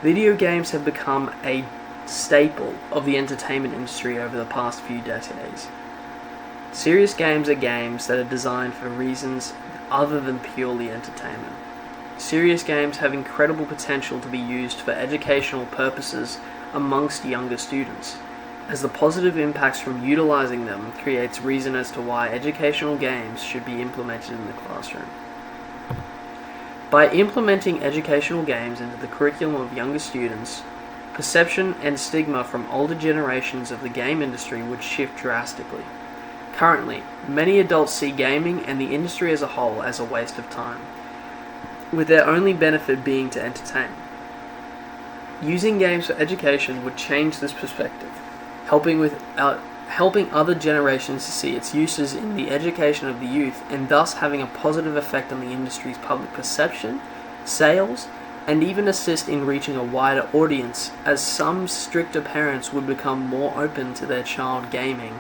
Video games have become a staple of the entertainment industry over the past few decades. Serious games are games that are designed for reasons other than purely entertainment. Serious games have incredible potential to be used for educational purposes amongst younger students, as the positive impacts from utilizing them creates reason as to why educational games should be implemented in the classroom. By implementing educational games into the curriculum of younger students, perception and stigma from older generations of the game industry would shift drastically. Currently, many adults see gaming and the industry as a whole as a waste of time, with their only benefit being to entertain. Using games for education would change this perspective, helping other generations to see its uses in the education of the youth and thus having a positive effect on the industry's public perception, sales, and even assist in reaching a wider audience, as some stricter parents would become more open to their child gaming.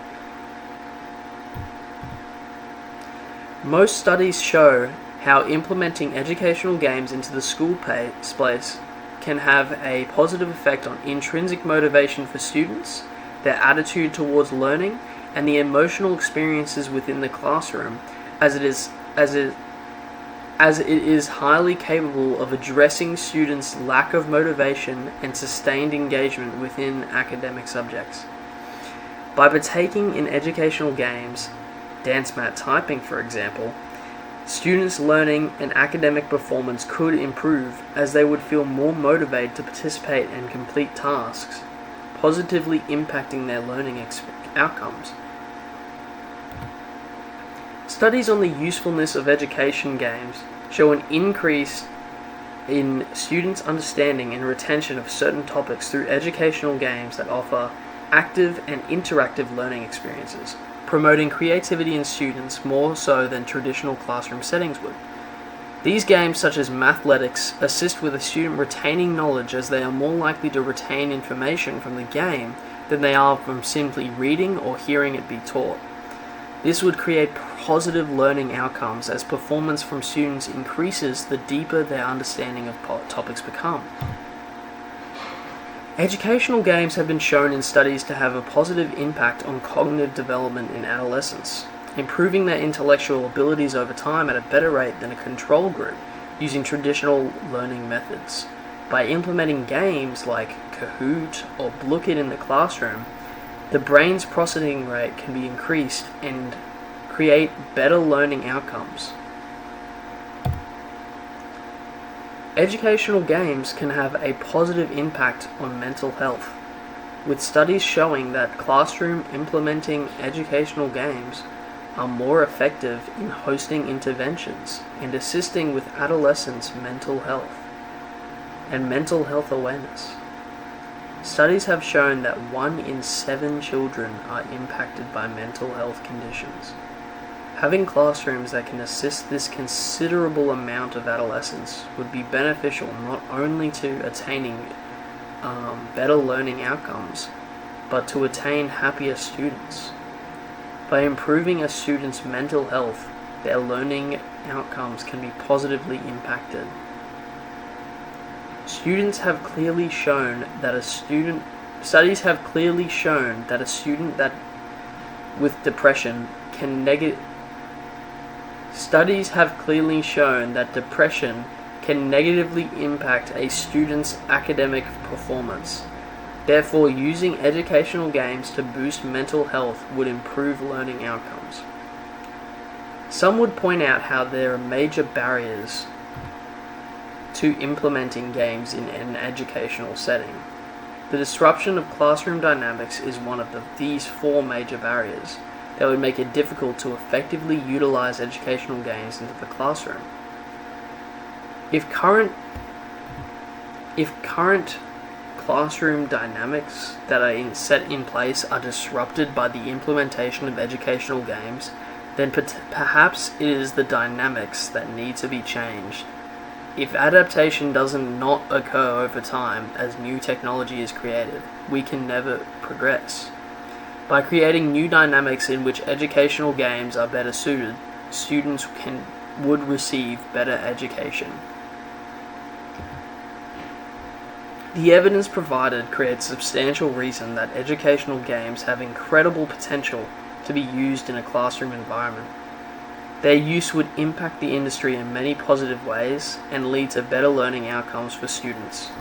Most studies show how implementing educational games into the school space can have a positive effect on intrinsic motivation for students, their attitude towards learning, and the emotional experiences within the classroom, as it is highly capable of addressing students' lack of motivation and sustained engagement within academic subjects. By partaking in educational games, dance mat typing for example, students' learning and academic performance could improve, as they would feel more motivated to participate and complete tasks, positively impacting their learning outcomes. Studies on the usefulness of education games show an increase in students' understanding and retention of certain topics through educational games that offer active and interactive learning experiences, promoting creativity in students more so than traditional classroom settings would. These games, such as Mathletics, assist with a student retaining knowledge, as they are more likely to retain information from the game than they are from simply reading or hearing it be taught. This would create positive learning outcomes, as performance from students increases the deeper their understanding of topics become. Educational games have been shown in studies to have a positive impact on cognitive development in adolescents, improving their intellectual abilities over time at a better rate than a control group using traditional learning methods. By implementing games like Kahoot or Blooket in the classroom, the brain's processing rate can be increased and create better learning outcomes. Educational games can have a positive impact on mental health, with studies showing that classroom implementing educational games are more effective in hosting interventions and assisting with adolescents' mental health and mental health awareness. Studies have shown that 1 in 7 children are impacted by mental health conditions. Having classrooms that can assist this considerable amount of adolescents would be beneficial not only to attaining better learning outcomes, but to attain happier students. By improving a student's mental health, their learning outcomes can be positively impacted. Studies have clearly shown that a student that with depression can Studies have clearly shown that depression can negatively impact a student's academic performance. Therefore, using educational games to boost mental health would improve learning outcomes. Some would point out how there are major barriers to implementing games in an educational setting. The disruption of classroom dynamics is one of these 4 major barriers that would make it difficult to effectively utilize educational games into the classroom. If current classroom dynamics that are set in place are disrupted by the implementation of educational games, then perhaps it is the dynamics that need to be changed. If adaptation does not occur over time as new technology is created, we can never progress. By creating new dynamics in which educational games are better suited, students would receive better education. The evidence provided creates substantial reason that educational games have incredible potential to be used in a classroom environment. Their use would impact the industry in many positive ways and lead to better learning outcomes for students.